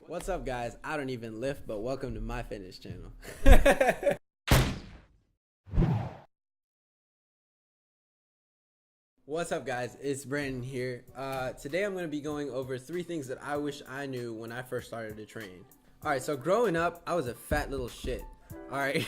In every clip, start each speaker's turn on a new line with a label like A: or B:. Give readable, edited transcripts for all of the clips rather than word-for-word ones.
A: What's up, guys? I don't even lift, but welcome to my fitness channel. What's up, guys? It's Brandon here. Today I'm going to be going over 3 things that I wish I knew when I first started to train. Alright, so growing up, I was a fat little shit. Alright,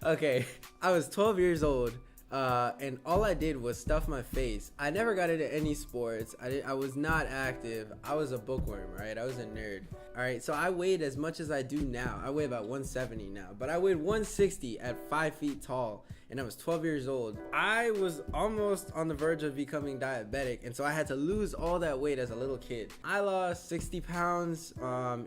A: okay, I was 12 years old. And all I did was stuff my face. I never got into any sports. I was not active. I was a bookworm, right? I was a nerd. All right, so I weighed as much as I do now. I weigh about 170 now, but I weighed 160 at 5 feet tall, and I was 12 years old. I was almost on the verge of becoming diabetic, and so I had to lose all that weight as a little kid. I lost 60 pounds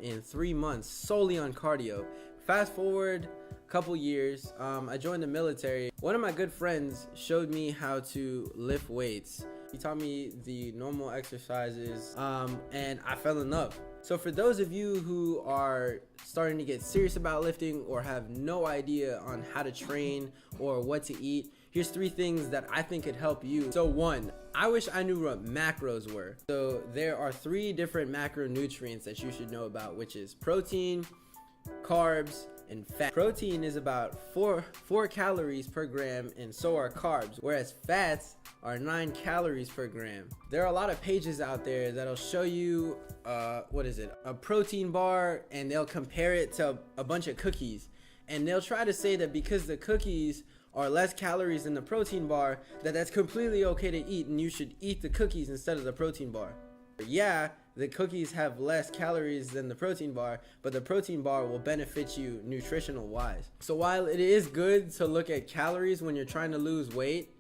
A: in 3 months solely on cardio. Fast forward couple years, I joined the military. One of my good friends showed me how to lift weights. He taught me the normal exercises, and I fell in love. So for those of you who are starting to get serious about lifting or have no idea on how to train or what to eat, here's 3 things that I think could help you. So 1, I wish I knew what macros were. So there are 3 different macronutrients that you should know about, which is protein, carbs, and fat. Protein is about 4 calories per gram, and so are carbs, whereas fats are 9 calories per gram. There are a lot of pages out there that'll show you a protein bar, and they'll compare it to a bunch of cookies, and they'll try to say that because the cookies are less calories than the protein bar, that's completely okay to eat, and you should eat the cookies instead of the protein bar. Yeah, the cookies have less calories than the protein bar, but the protein bar will benefit you nutritional wise. So while it is good to look at calories when you're trying to lose weight,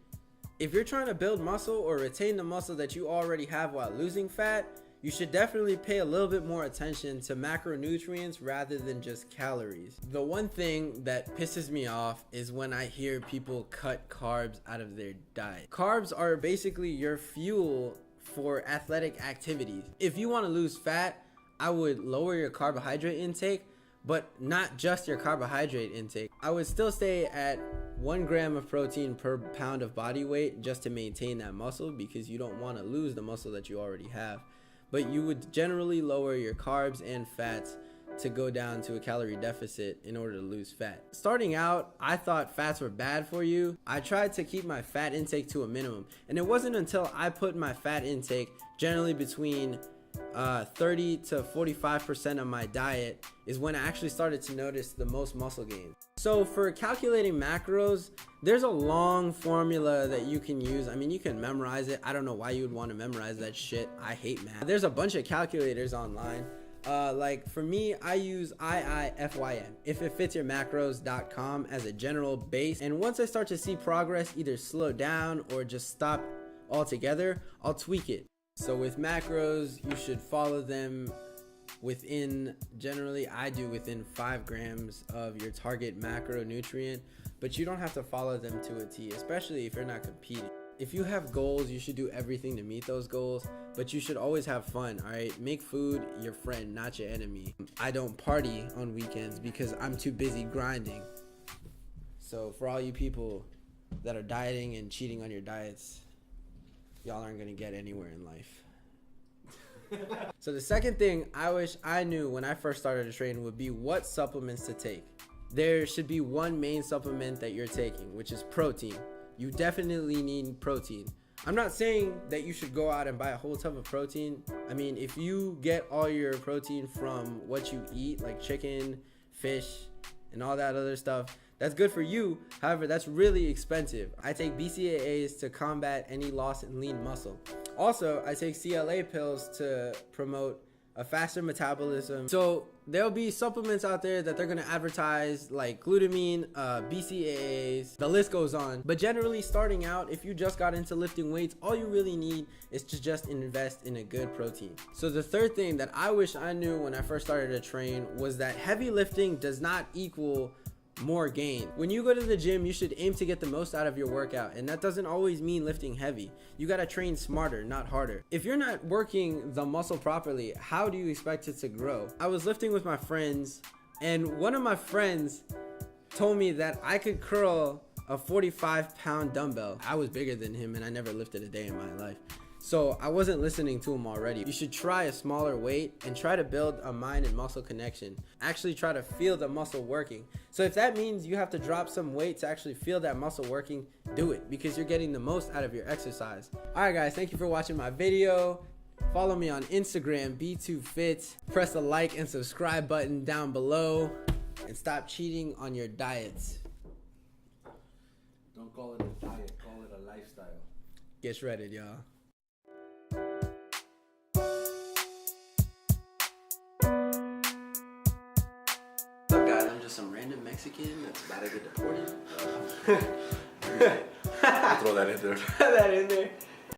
A: if you're trying to build muscle or retain the muscle that you already have while losing fat, you should definitely pay a little bit more attention to macronutrients rather than just calories. The one thing that pisses me off is when I hear people cut carbs out of their diet. Carbs are basically your fuel for athletic activities. If you want to lose fat, I would lower your carbohydrate intake, but not just your carbohydrate intake. I would still stay at 1 gram of protein per pound of body weight just to maintain that muscle, because you don't want to lose the muscle that you already have. But you would generally lower your carbs and fats to go down to a calorie deficit in order to lose fat. Starting out, I thought fats were bad for you. I tried to keep my fat intake to a minimum, and it wasn't until I put my fat intake generally between 30 to 45% of my diet is when I actually started to notice the most muscle gain. So for calculating macros, there's a long formula that you can use. I mean, you can memorize it. I don't know why you would want to memorize that shit. I hate math. There's a bunch of calculators online. Like for me, I use IIFYM, ifitfitsyourmacros.com, as a general base. And once I start to see progress either slow down or just stop altogether, I'll tweak it. So with macros, you should follow them within, generally I do within 5 grams of your target macronutrient, but you don't have to follow them to a T, especially if you're not competing. If you have goals, you should do everything to meet those goals, but you should always have fun, all right? Make food your friend, not your enemy. I don't party on weekends because I'm too busy grinding. So for all you people that are dieting and cheating on your diets, y'all aren't gonna get anywhere in life. So the second thing I wish I knew when I first started to train would be what supplements to take. There should be one main supplement that you're taking, which is protein. You definitely need protein. I'm not saying that you should go out and buy a whole ton of protein. I mean, if you get all your protein from what you eat, like chicken, fish, and all that other stuff, that's good for you. However, that's really expensive. I take BCAAs to combat any loss in lean muscle. Also, I take CLA pills to promote a faster metabolism. So there'll be supplements out there that they're gonna advertise, like glutamine, BCAAs, the list goes on. But generally, starting out, if you just got into lifting weights, all you really need is to just invest in a good protein. So the third thing that I wish I knew when I first started to train was that heavy lifting does not equal more gain. When you go to the gym, you should aim to get the most out of your workout, and that doesn't always mean lifting heavy. You gotta train smarter, not harder. If you're not working the muscle properly, how do you expect it to grow? I was lifting with my friends, and one of my friends told me that I could curl a 45-pound dumbbell. I was bigger than him, and I never lifted a day in my life. So I wasn't listening to him already. You should try a smaller weight and try to build a mind and muscle connection. Actually try to feel the muscle working. So if that means you have to drop some weight to actually feel that muscle working, do it, because you're getting the most out of your exercise. All right, guys, thank you for watching my video. Follow me on Instagram, B2Fit. Press the like and subscribe button down below. And stop cheating on your diets.
B: Don't call it a diet, call it a lifestyle.
A: Get shredded, y'all. What's up, guys? I'm just some random Mexican that's about to get deported.
B: Throw that in there.
A: Throw that in there.